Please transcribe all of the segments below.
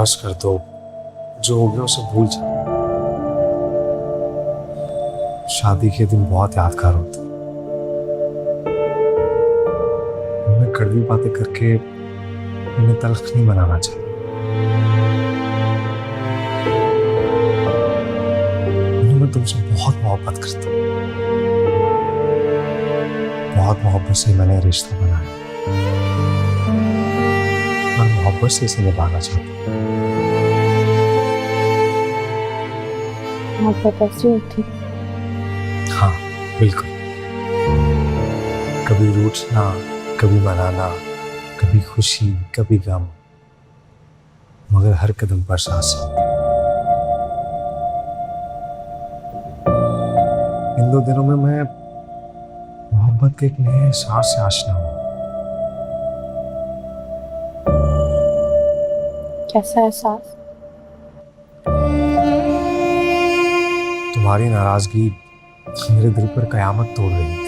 बस कर दो, जो हो गया उसे भूल जाओ। शादी के दिन बहुत यादगार होते। उन्हें कड़वी बातें करके उन्हें तल्ख नहीं बनाना चाहिए। मैं तुमसे बहुत मोहब्बत करता हूँ, बहुत मोहब्बत से मैंने रिश्ता बनाया और मोहब्बत से इसे निभाना चाहता हूँ। मोहब्बत ऐसी होती? हाँ बिल्कुल। कभी रूठना, कभी मनाना, कभी खुशी, कभी गम, मगर हर कदम पर सांस। इन 2 दिनों में मैं मोहब्बत के एक नए एहसास से आशना हूँ। कैसा एहसास? तुम्हारी नाराजगी मेरे दिल पर कयामत तोड़ रही थी।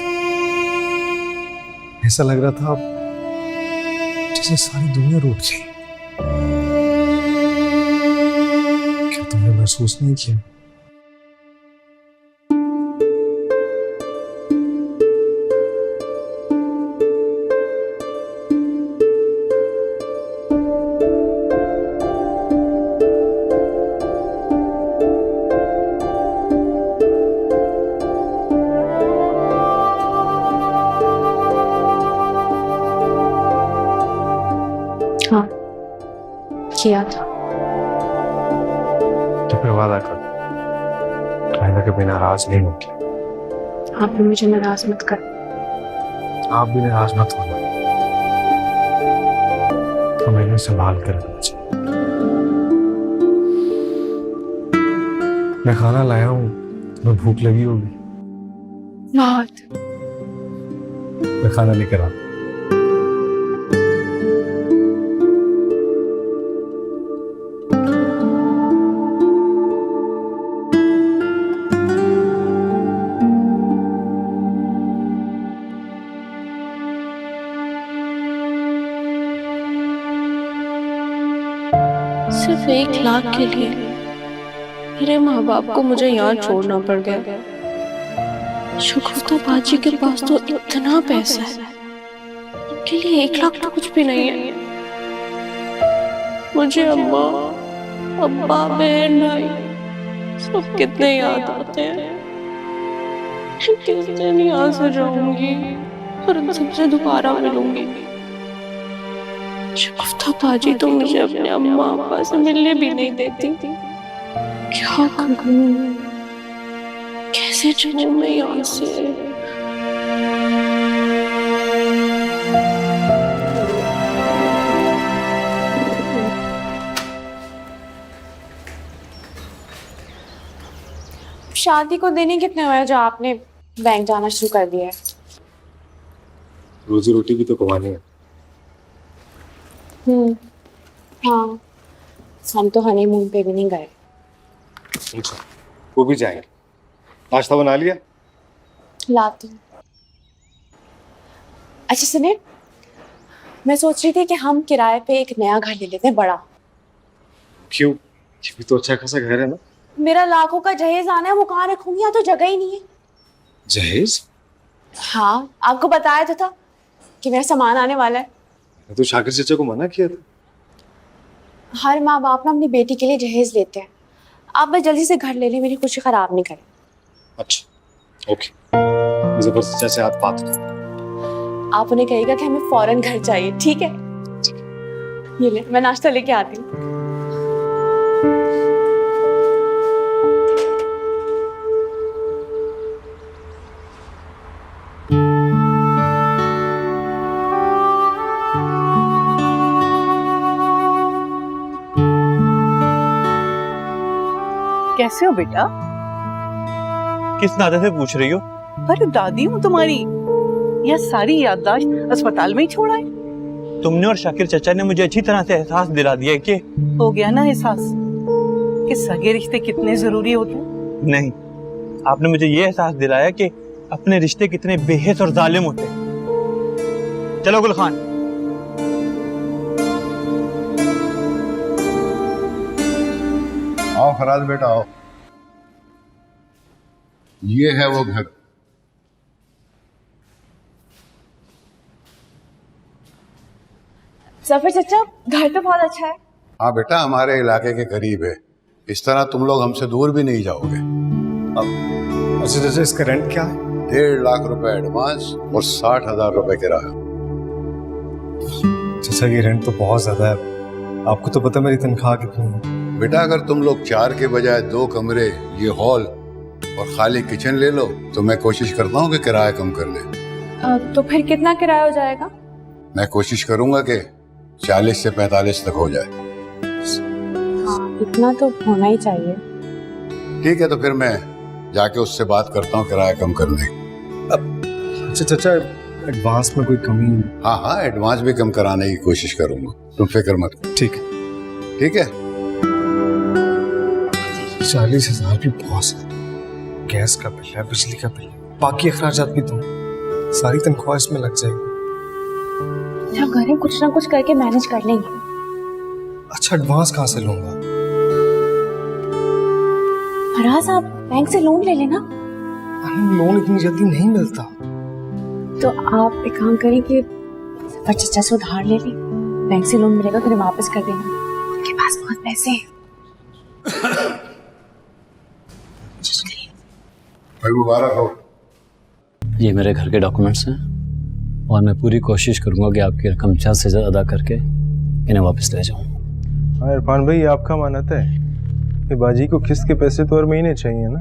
ऐसा लग रहा था जैसे सारी दुनिया रूठ गई। क्या तुमने महसूस नहीं किया? हाँ, किया था। तो फिर वादा कर, आइंदा कभी नाराज नहीं होगी। आप भी मुझे नाराज मत कर। आप भी नाराज मत होना। हमें इन्हें संभाल कर रखना चाहिए। मैं खाना लाया हूँ, तुम्हें भूख लगी होगी। बहुत। मैं खाना लेकर आता हूँ। सिर्फ 1 लाख के लिए मेरे माँ बाप को मुझे यहाँ छोड़ना पड़ गया। शगुफ्ता बाजी के पास तो इतना पैसा है, उनके लिए 1 लाख तो कुछ भी नहीं है। मुझे अम्मा, अब्बा, बहन, भाई सब कितने याद आते हैं। किस दिन यहाँ से जाऊंगी और उन सबसे दोबारा मिलूंगी। शगुफ्ता बाजी तो मुझे अपने अम्मा अब्बा से मिलने भी नहीं देती। क्या करूं, कैसे जाऊं मैं यहाँ से? शादी को देने कितने हुए जो आपने बैंक जाना शुरू कर दिया है? रोजी रोटी भी तो कमानी है। हाँ, हम तो हनीमून पे भी नहीं गए। अच्छा, वो भी जाएंगे। नाश्ता बना लिया? लाती हूँ। अच्छा सुनिए, मैं सोच रही थी कि हम किराए पे एक नया घर ले लेते हैं, बड़ा। क्यों? ये भी तो अच्छा खासा घर है ना। मेरा लाखों का जहेज आना है, वो कहाँ रखूंगी? यहाँ तो जगह ही नहीं है। जहेज? हाँ, आपको बताया तो था कि मेरा सामान आने वाला है। मैं तो शाकिर चाचा को मना किया था। हर माँ बाप ना अपनी बेटी के लिए जहेज लेते हैं। आप बस जल्दी से घर ले लें, मेरी खुशी खराब नहीं करें। अच्छा, ओके। जबरदस्ती से आप बात करो। आप उन्हें कहिएगा कि हमें फौरन घर चाहिए, ठीक है? ये ले, मैं नाश्ता लेके आती हूँ। कैसे हो बेटा? किस नाते से पूछ रही हो? अरे दादी हूँ तुम्हारी। यह सारी याददाश्त अस्पताल में ही छोड़ा है। तुमने और शाकिर चाचा ने मुझे अच्छी तरह से एहसास दिला दिया है कि हो गया ना एहसास कि सगे रिश्ते कितने जरूरी होते हैं। नहीं, आपने मुझे ये एहसास दिलाया कि अपने रिश्ते कितने बेहिस और जालिम होते हैं। चलो गुल खान। आओ फराज बेटा आओ। ये है वो घर। सफर चचा, घर तो बहुत अच्छा है। हाँ बेटा, हमारे इलाके के करीब है। इस तरह तुम लोग हमसे दूर भी नहीं जाओगे। अच्छा चाचा, इसका रेंट क्या है? 1.5 लाख रुपए एडवांस और 60,000 रुपए किराया। चाचा ये रेंट तो बहुत ज्यादा है। आपको तो पता मेरी तनख्वाह कितनी है। बेटा अगर तुम लोग 4 के बजाय 2 कमरे, ये हॉल और खाली किचन ले लो तो मैं कोशिश करता हूँ कि किराया कम कर दे। तो फिर कितना किराया हो जाएगा? मैं कोशिश करूंगा कि 40 से 45 तक हो जाए। हाँ, इतना तो होना ही चाहिए। ठीक है, तो फिर मैं जाके उससे बात करता हूँ किराया कम करने की। अच्छा चाचा, एडवांस में कोई कमी? हाँ हाँ, एडवांस भी कम कराने की कोशिश करूंगा, तुम फिक्र मत करो। ठीक है। ठीक है। 40,000 भी बहुत है। गैस का बिल है, बिजली का बिल है, बाकी अखराजात भी तो सारी तनख्वाह इसमें लग जाएगी। जब घर में कुछ ना कुछ करके मैनेज कर लेंगे। अच्छा एडवांस कहाँ से लूंगा? फराज, आप बैंक से लोन ले लेना। लोन इतनी जल्दी नहीं मिलता। तो आप एक काम करें कि सफर चचा से उधार ले लें। बैंक से लोन मिलेगा फिर वापस कर देना, उनके पास बहुत पैसे हैं। भाई मुबारक हो। ये मेरे घर के डॉक्यूमेंट्स हैं और मैं पूरी कोशिश करूंगा कि आपकी रकम जल्द से जल्द अदा करके इन्हें वापस ले जाऊं। हाँ इरफान भाई, आपका मानता है कि बाजी को किस्त के पैसे तो हर महीने चाहिए ना?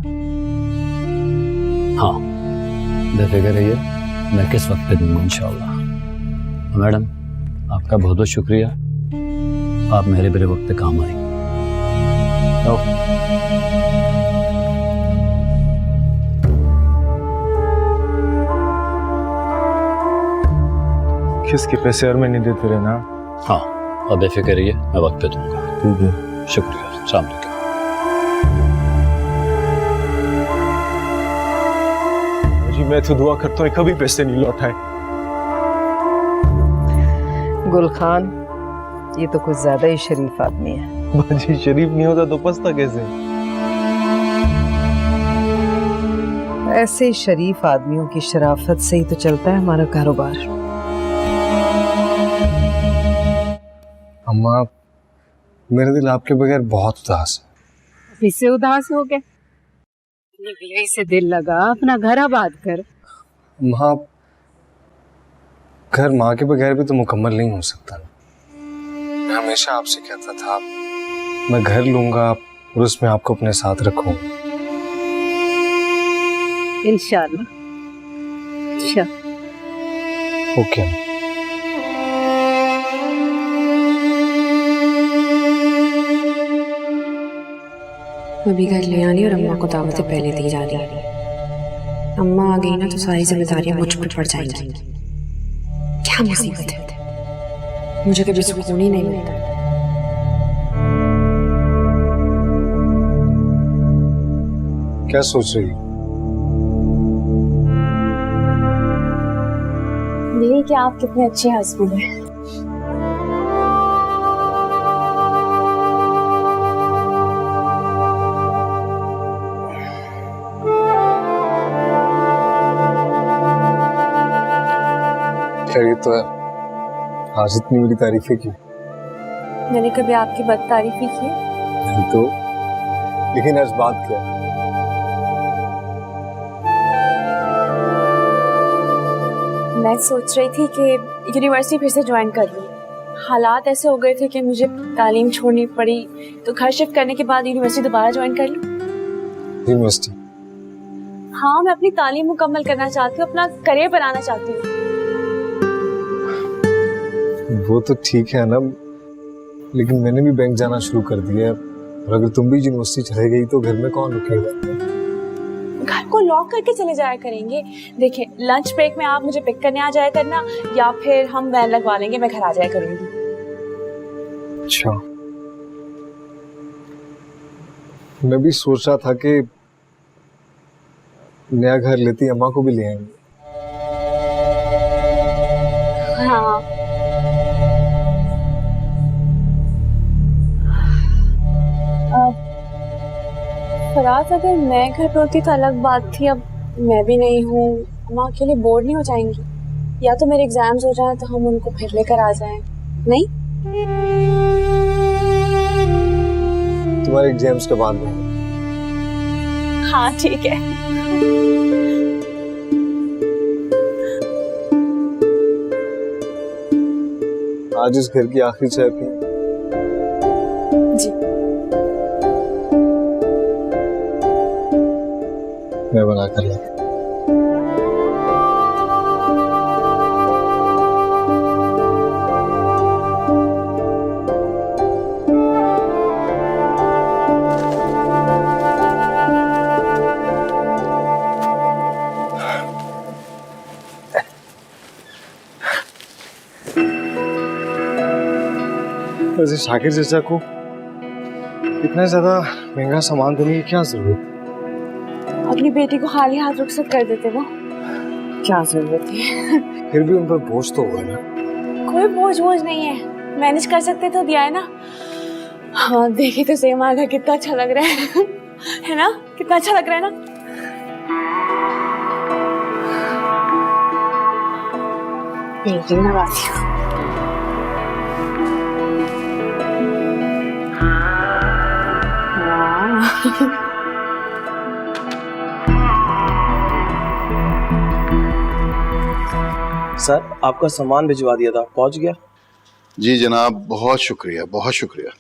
हाँ बेफिक्र रहिए, मैं किस वक्त पे दूंगा इंशाल्लाह। मैडम आपका बहुत बहुत शुक्रिया, आप मेरे बड़े वक्त पे काम आई। किस्त के पैसे हर महीने देते रहना। हाँ अब बेफिक्र रहिए, मैं वक्त पे दूंगा। ठीक है, शुक्रिया। अस्सलाम वालेकुम। जी मैं तो दुआ करता हूँ कभी पैसे नहीं लौटाए। गुल खान, ये तो कुछ ज्यादा ही शरीफ आदमी है। बाजी शरीफ नहीं होता तो पछता कैसे? ऐसे शरीफ आदमियों की शराफत से ही तो चलता है हमारा कारोबार। अम्मा, मेरा दिल आपके बगैर बहुत उदास है। फिर से उदास हो गए? निकले से दिल लगा, अपना घर आबाद कर। माँ, घर माँ के बगैर भी तो मुकम्मल नहीं हो सकता। मैं हमेशा आपसे कहता था मैं घर लूंगा और उसमें आपको अपने साथ रखूंगा। इंशाल्लाह। ओके। मैं भी घर ले आनी और अम्मा को दावतें पहले दी जा रही है। अम्मा आ गई ना तो सारी जिम्मेदारियां मुझ पर पड़ जाएंगी। क्या मुसीबत है, मुझे कभी सुकून ही नहीं मिलता। क्या सोच रही? मेरी कि आप कितने अच्छे हस्बैंड हैं। ये तो है, आज इतनी मेरी तारीफें की। मैंने कभी आपकी बद तारीफी की? नहीं तो, लेकिन आज बात क्या? मैं सोच रही थी कि यूनिवर्सिटी फिर से ज्वाइन कर लूं। हालात ऐसे हो गए थे कि मुझे तालीम छोड़नी पड़ी, तो घर शिफ्ट करने के बाद यूनिवर्सिटी दोबारा ज्वाइन कर लूं। यूनिवर्सिटी? हाँ, मैं अपनी तालीम मुकम्मल करना चाहती हूँ, अपना करियर बनाना चाहती हूँ। वो तो ठीक है ना, लेकिन मैंने भी बैंक जाना शुरू कर दिया है। और अगर तुम भी यूनिवर्सिटी चले गई तो घर में कौन रुकेगा? घर को लॉक करके चले जाया करेंगे। देखिए, लंच ब्रेक में आप मुझे पिक करने आ जाया करना, या फिर हम वैन लगवा लेंगे, मैं घर आ जाया करूंगी। अच्छा, मैं भी सोच रहा था कि नया घर लेती अम्मा को भी ले आएंगे। हाँ, रात अगर मैं घर पर होती तो अलग बात थी, अब मैं भी नहीं हूँ, अम्मा अकेले बोर नहीं हो जाएंगी? या तो मेरे एग्जाम्स हो जाएं तो हम उनको फिर लेकर आ जाएं। नहीं, तुम्हारे एग्जाम्स के बाद में। हाँ ठीक है। आज इस घर की आखिरी चाय पी। जी। मैं बना कर ला। वैसे शाकिर चाचा को इतना ज्यादा महंगा सामान देने की क्या जरूरत? अपनी बेटी को खाली हाथ रुखसत कर देते वो, क्या जरूरत है? फिर भी उन पर बोझ तो होगा ना। कोई बोझ नहीं है, मैनेज कर सकते तो दिया है ना। हाँ देखिए तो सही, हमारा घर कितना अच्छा लग रहा है ना? कितना अच्छा लग रहा है ना? पेंटिंग लगाती हूँ। सर आपका सामान भिजवा दिया था, पहुंच गया? जी जनाब, बहुत शुक्रिया, बहुत शुक्रिया।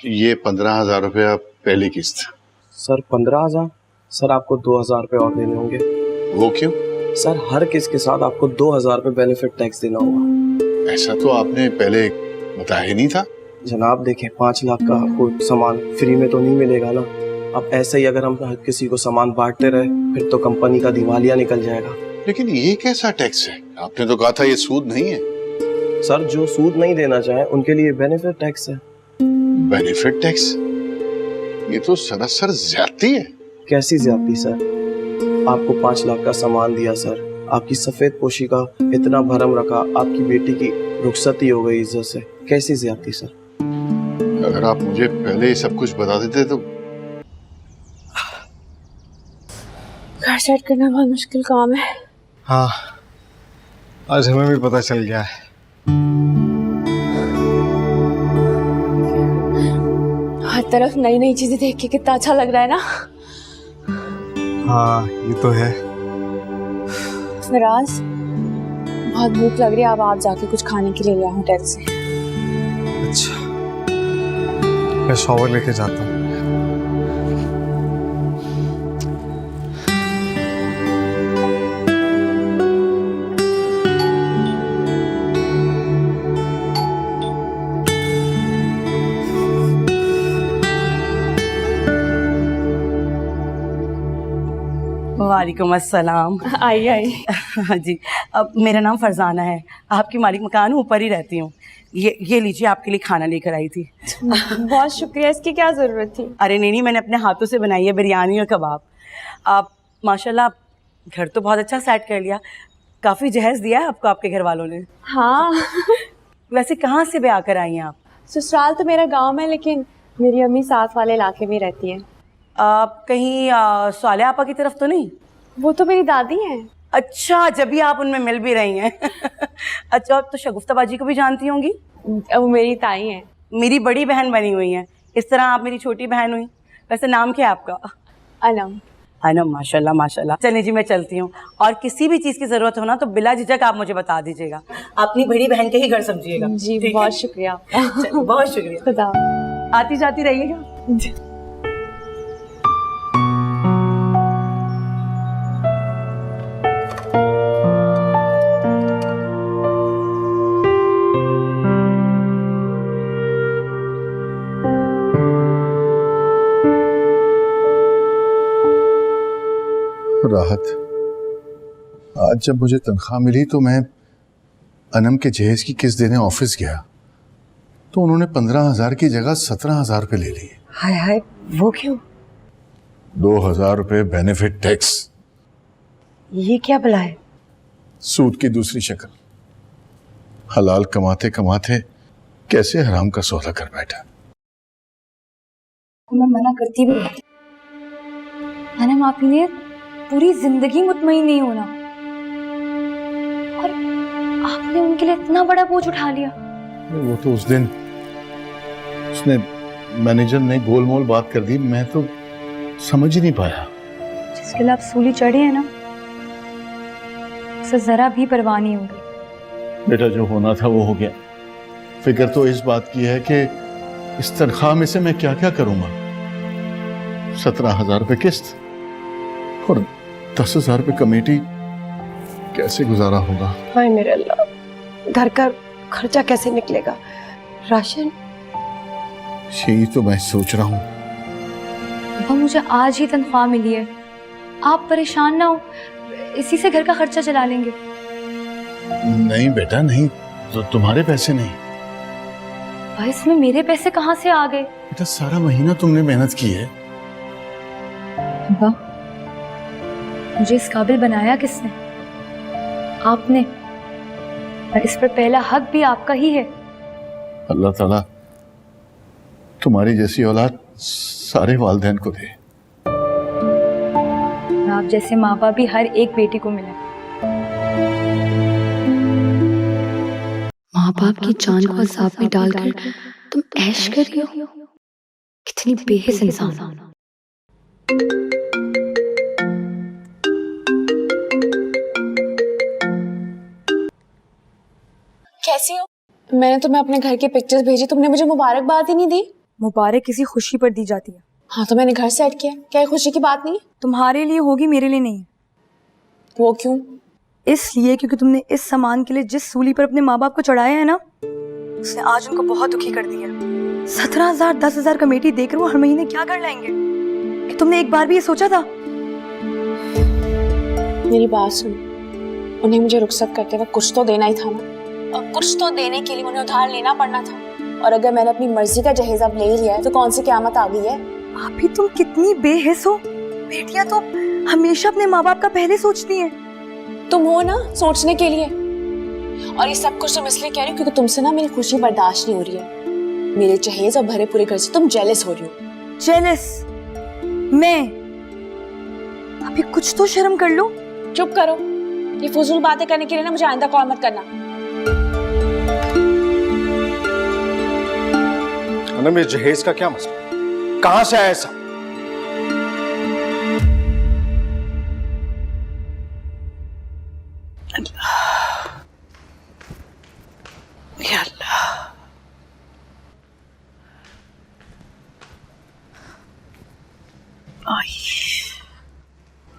ये 15,000 रुपया पहली किस्त। सर 15,000? सर आपको 2,000 रुपये और देने होंगे। वो क्यों? सर हर किस्त के साथ आपको 2,000 रुपये बेनिफिट टैक्स देना होगा। ऐसा तो आपने पहले बताया ही नहीं था। जनाब देखिए, 5 लाख का कोई सामान फ्री में तो नहीं मिलेगा ना। अब ऐसे ही अगर हम हर किसी को सामान बांटते रहे फिर तो कंपनी का दिवालिया निकल जाएगा। लेकिन ये कैसा टैक्स है? आपने तो कहा था ये सूद नहीं है। सर जो सूद नहीं देना चाहे उनके लिए बेनिफिट टैक्स है। Benefit tax? ये तो सरासर ज्यादती है। कैसी ज्यादती सर? आपको 5 लाख का सामान दिया सर, आपकी सफेद पोशी का इतना भरम रखा, आपकी बेटी की रुखसती हो गई इज्जत से, कैसी ज्यादती सर? अगर आप मुझे पहले ये सब कुछ बता देते तो। घर सेट करना बहुत मुश्किल काम है। हाँ, आज हमें भी पता चल गया है। हर तरफ नई नई चीजें देख के कितना अच्छा लग रहा है ना। हाँ ये तो है। फराज, बहुत भूख लग रही है, अब आप जाके कुछ खाने के लिए ले आओ होटल से। अच्छा, मैं शॉवर लेके जाता हूँ। वालेकुम अस्सलाम। आइए। हाँ जी, अब मेरा नाम फरजाना है, आपकी मालिक मकान ऊपर ही रहती हूँ। ये लीजिए, आपके लिए खाना लेकर आई थी। बहुत शुक्रिया, इसकी क्या जरूरत थी? अरे नहीं, मैंने अपने हाथों से बनाई है बिरयानी और कबाब। आप माशाल्लाह घर तो बहुत अच्छा सेट कर लिया, काफ़ी जहेज दिया है आपको आपके घर वालों ने। हाँ। वैसे कहाँ से ब्याह कर आई हैं आप? ससुराल तो मेरा गांव में, लेकिन मेरी अम्मी साथ वाले इलाके में रहती है। आप कहीं साले आपा की तरफ तो नहीं? वो तो मेरी दादी हैं। अच्छा, जब भी आप उनमें मिल भी रही हैं। अच्छा, आप तो शगुफ्ता बाजी को भी जानती होंगी? वो मेरी ताई हैं। मेरी बड़ी बहन बनी हुई हैं, इस तरह आप मेरी छोटी बहन हुई। वैसे नाम क्या है आपका? अनम। अनम, माशाल्लाह माशाल्लाह। चलिए जी, मैं चलती हूँ, और किसी भी चीज़ की ज़रूरत हो ना तो बिला झिझक आप मुझे बता दीजिएगा। अपनी बड़ी बहन के ही घर समझिएगा। जी बहुत शुक्रिया आपका। बहुत शुक्रिया। खुदा। आती जाती रहिएगा। राहत, आज जब मुझे तनख्वाह मिली तो मैं अनम के जहेज की किस्त देने ऑफिस गया तो उन्होंने 15,000 की जगह 17,000 रुपये ले लिए। हाय हाय, वो क्यों? 2,000 रुपये बेनिफिट टैक्स। ये क्या भला है? सूद की दूसरी शक्ल। हलाल कमाते कमाते कैसे हराम का सौदा कर बैठा। आपको मैं मना करती भी नहीं। अनम, आप ने पूरी जिंदगी मुतमईन नहीं होना और आपने उनके लिए इतना बड़ा बोझ उठा लिया। वो तो उस दिन उसने मैनेजर ने गोलमोल बात कर दी, मैं तो समझ ही नहीं पाया। जिसके लिए आप सूली चढ़े हैं ना, उसे जरा भी परवाह नहीं होगी। बेटा जो होना था वो हो गया। फिक्र तो इस बात की है कि इस तनख्वाह में से मैं क्या क्या करूंगा। 17,000 रुपये किस्त और 10,000 रुपये कमेटी, कैसे गुजारा होगा। हाय मेरे अल्लाह, घर का खर्चा कैसे निकलेगा, राशन। यही तो मैं सोच रहा हूँ। पापा, मुझे आज ही तनख्वाह मिली है, आप परेशान ना हो, इसी से घर का खर्चा चला लेंगे। नहीं बेटा नहीं, तो तुम्हारे पैसे नहीं। भाई, इसमें मेरे पैसे कहाँ से आ गए? बेटा सारा महीना तुमने मेहनत की है। पापा, मुझे इस काबिल बनाया किसने? आपने, और इस पर पहला हक भी आपका ही है। अल्लाह ताला तुम्हारी जैसी औलाद सारे वालिदैन को दे। आप जैसे माँ बाप भी हर एक बेटी को मिले। माँ बाप की जान को अजाब में डालकर तुम ऐश कर रही हो, कितनी बेहिस इंसान हो। कैसी हो? मैंने तुम्हें अपने घर की पिक्चर्स भेजी, तुमने मुझे मुबारकबाद ही नहीं दी। मुबारक किसी खुशी पर दी जाती है। हाँ तो मैंने घर सेट किया, क्या खुशी की बात नहीं है? तुम्हारे लिए होगी, मेरे लिए नहीं। वो क्यों? इसलिए क्योंकि तुमने इस सामान के लिए जिस सूली पर अपने माँ बाप को चढ़ाया है ना, उसने आज उनको बहुत दुखी कर दिया। 17,000 10,000 कमेटी देकर वो हर महीने क्या कर लाएंगे? तुमने एक बार भी ये सोचा था? मेरी बात सुन, उन्हें मुझे रुखसत करते वक्त कुछ तो देना ही था ना, और कुछ तो देने के लिए उन्हें उधार लेना पड़ना था। और अगर मैंने अपनी मर्जी का जहेज अब ले लिया है तो कौन सी क़यामत आ गई है? अभी तुम कितनी बेहिस हो। बेटियां तो हमेशा अपने माँ बाप का पहले सोचती हैं। तुम हो ना सोचने के लिए, और ये सब कुछ तुम इसलिए कह रही हो क्योंकि तुमसे ना मेरी खुशी बर्दाश्त नहीं हो रही है। मेरे जहेज और भरे पूरे घर से तुम जेलस हो रही हो। जेलस? मैं? अभी कुछ तो शर्म कर लो। चुप करो, ये फजूल बातें करने के लिए ना मुझे आइंदा कॉल मत करना। अनम, ये जहेज का क्या मसला? कहां से आया ऐसा? या अल्लाह।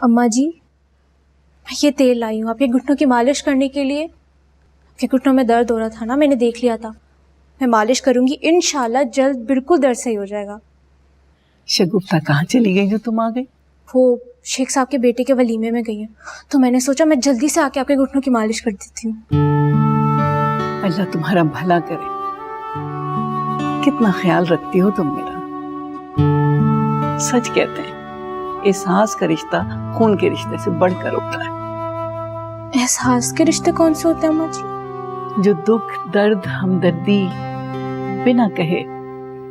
अम्मा जी, मैं ये तेल लाई हूँ आपके घुटनों की मालिश करने के लिए। आपके घुटनों में दर्द हो रहा था ना, मैंने देख लिया था। मैं मालिश करूंगी, इंशाल्लाह जल्द बिल्कुल दर्द सही हो जाएगा। शगुफ्ता कहाँ चली गई जो तुम आ गई? वो शेख साहब के बेटे के वलीमे में गई है, तो मैंने सोचा मैं जल्दी से आके आपके घुटनों की मालिश कर देती हूँ। अल्लाह तुम्हारा भला करे। कितना ख्याल रखती हो तुम मेरा। सच कहते हैं, एहसास का रिश्ता खून के रिश्ते से बढ़कर होता है। एहसास के रिश्ते कौन से होते हैं अम्मा जी? जो दुख, दर्द, हमदर्दी बिना कहे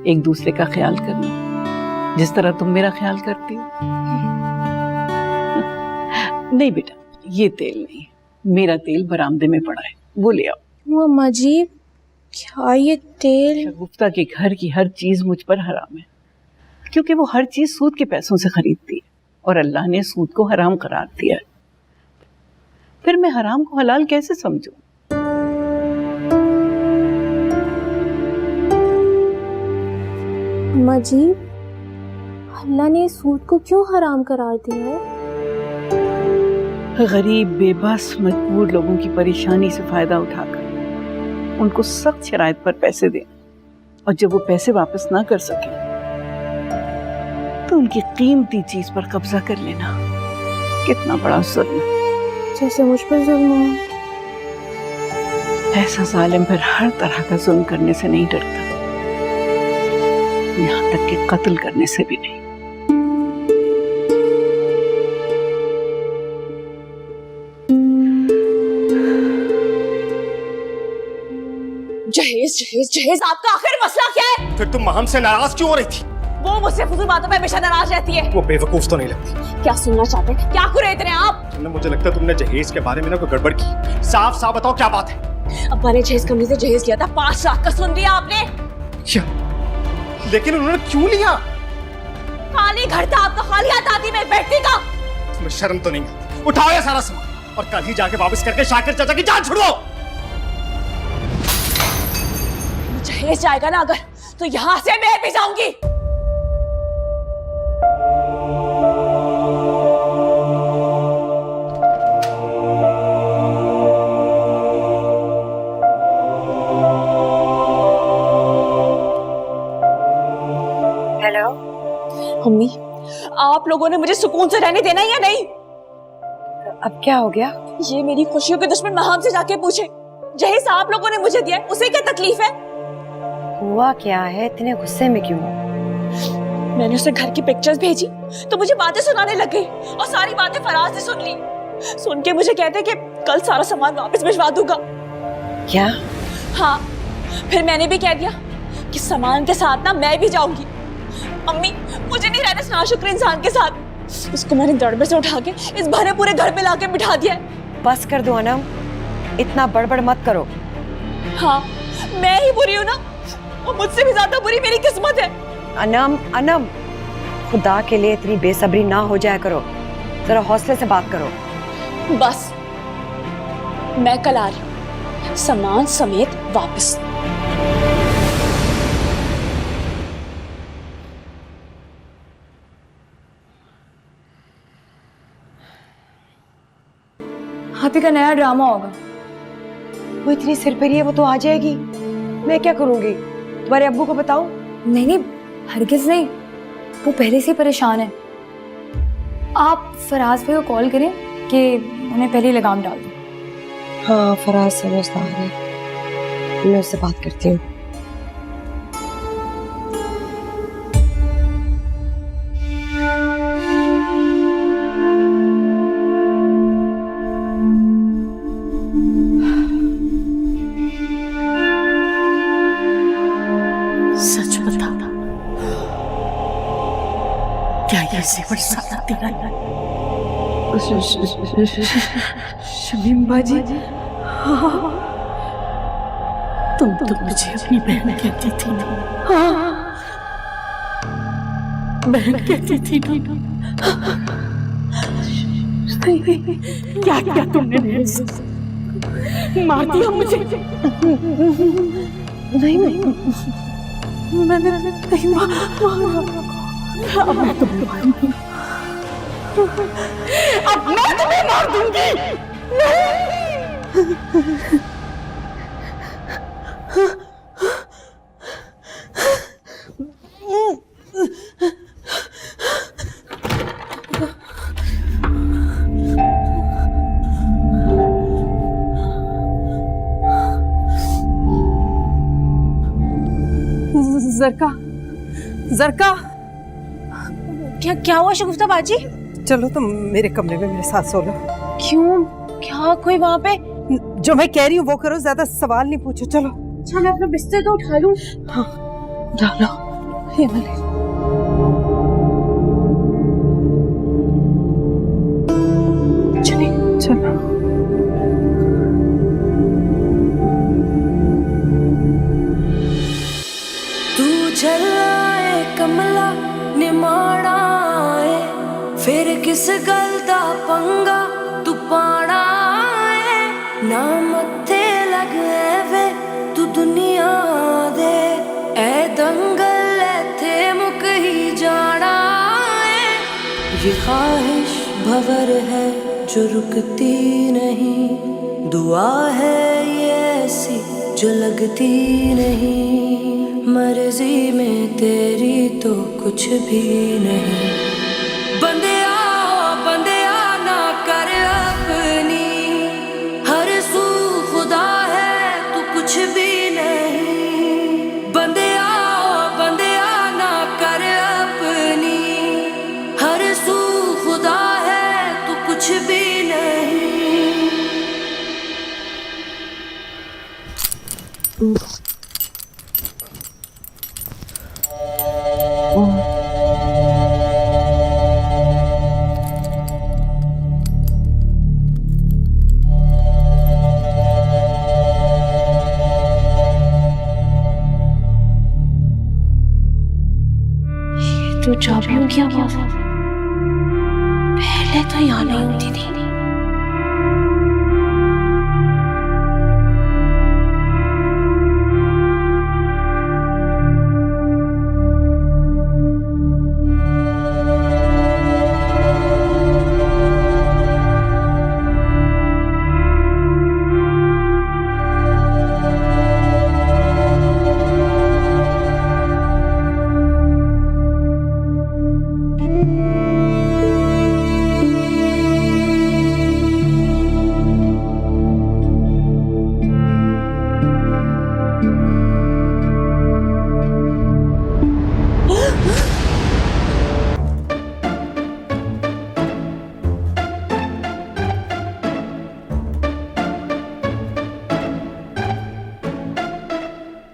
एक दूसरे का ख्याल करना, जिस तरह तुम मेरा ख्याल करती हो। नहीं बेटा, ये तेल नहीं, मेरा तेल बरामदे में पड़ा है, वो ले आओ। वो अम्मा जी, क्या ये तेल? शगुफ्ता के घर की हर चीज मुझ पर हराम है, क्योंकि वो हर चीज सूद के पैसों से खरीदती है और अल्लाह ने सूद को हराम करार दिया है। फिर मैं हराम को हलाल कैसे समझूं? अम्मा जी, अल्लाह ने सूद को क्यों हराम करार दिया है? गरीब, बेबस, मजबूर लोगों की परेशानी से फायदा उठाकर उनको सख्त शराइत पर पैसे दें, और जब वो पैसे वापस ना कर सके तो उनकी कीमती चीज पर कब्जा कर लेना कितना बड़ा जुल्म है। जैसे मुझ पर जुल्म हुआ। ऐसा जालिम पर हर तरह का जुल्म करने से नहीं डरता, यहाँ तक कि कत्ल करने से भी नहीं। जहेज जहेज जहेज, आपका आखिर मसला क्या है? फिर तुम हमसे नाराज क्यों हो रही थी? वो मुझसे फजूल बातों में हमेशा नाराज रहती है। वो बेवकूफ तो नहीं लगती। क्या सुनना चाहते हैं? क्या कर रहे इतने आप? तुमने, मुझे लगता है तुमने जहेज के बारे में ना कोई गड़बड़ की। साफ साफ बताओ क्या बात है। अब्बा ने जहेज कंपनी से जहेज लिया था, 5 लाख का। सुन लिया आपने? क्या? लेकिन उन्होंने क्यों लिया? खाली घर था आपका, खाली हाथ आती मैं बैठने का। तुम्हें शर्म तो नहीं आती? उठाओ ये सारा सामान और कल ही जाके वापस करके शाकिर चाचा की जान छुड़वाओ। जहेज जाएगा ना अगर, तो यहाँ से मैं भी जाऊंगी। हेलो मम्मी, आप लोगों ने मुझे सुकून से रहने देना या नहीं? अब क्या हो गया? ये मेरी खुशियों के दुश्मन महाम से जाके पूछे। जहेज आप लोगों ने मुझे दिया है, उसे क्या तकलीफ है? हुआ क्या है? इतने गुस्से में क्यों? मैंने उसे घर की पिक्चर्स भेजी तो मुझे बातें सुनाने लग गई और सारी बातें फराज ने सुन ली। सुन के मुझे कहते कि कल सारा सामान वापस भिजवा दूंगा। क्या? हाँ, फिर मैंने भी कह दिया कि सामान के साथ ना मैं भी जाऊंगी। अम्मी, मुझे नहीं रहना इस नाशुक्र इंसान के साथ। उसको मैंने दड़बे से उठा के इस भरे पूरे घर पे लाके बिठा दिया है। बस कर दो अनम, इतना बड़बड़ मत करो। हाँ, मैं ही बुरी हूँ ना, और मुझसे भी ज्यादा बुरी मेरी किस्मत है। अनम अनम, खुदा के लिए इतनी बेसब्री ना हो जाया करो, जरा हौसले से बात करो। बस मैं कल आ रही हूँ, सामान समेत वापस। हाथी का नया ड्रामा होगा। वो इतनी सिरफिरी है, वो तो आ जाएगी। मैं क्या करूंगी? तुम्हारे अब्बू को बताऊं? नहीं नहीं, हरगिज नहीं, वो पहले से ही परेशान है। आप फराज भाई को कॉल करें कि उन्हें पहले लगाम डाल दें। हाँ, फराज समझदार है, मैं उससे बात करती हूँ। सच बता, क्या ये जेवर सारा तेरा है? शमीम बाजी, तुम तो मुझे अपनी बहन कहती थी ना? बहन कहती थी ना? क्या क्या तुमने मेरे साथ? मार दिया मुझे? नहीं, मैंने नहीं अब मैं तुम्हें मारूंगी, अब मैं तुम्हें मार दूंगी। जरका, जरका, क्या हुआ शगुफ्ता बाजी? चलो तुम मेरे कमरे में मेरे साथ सो लो। क्यों? क्या कोई वहाँ पे? जो मैं कह रही हूँ वो करो, ज्यादा सवाल नहीं पूछो। चलो। अच्छा, मैं अपना बिस्तर तो उठा लूं। हाँ, उठा लो। ये वाले। चले। चलो। तू चलाए कमला निमाड़ा है, फिर किस गल दा पंगा तू पाड़ा है। ना मत्थे लगे वे तू दुनिया दे, ए दंगल थे मुक ही जाना है। ये ख्वाहिश भंवर है जो रुकती नहीं, दुआ है ये ऐसी जो लगती नहीं। मर्जी में तेरी तो कुछ भी नहीं। बंदिया ना कर अपनी, हर सू खुदा है तू कुछ भी नहीं। बंदिया ना कर अपनी, हर सू खुदा है तू कुछ भी नहीं। Oh. चाबियों की आवाज पहले तो यहाँ नहीं होती थी।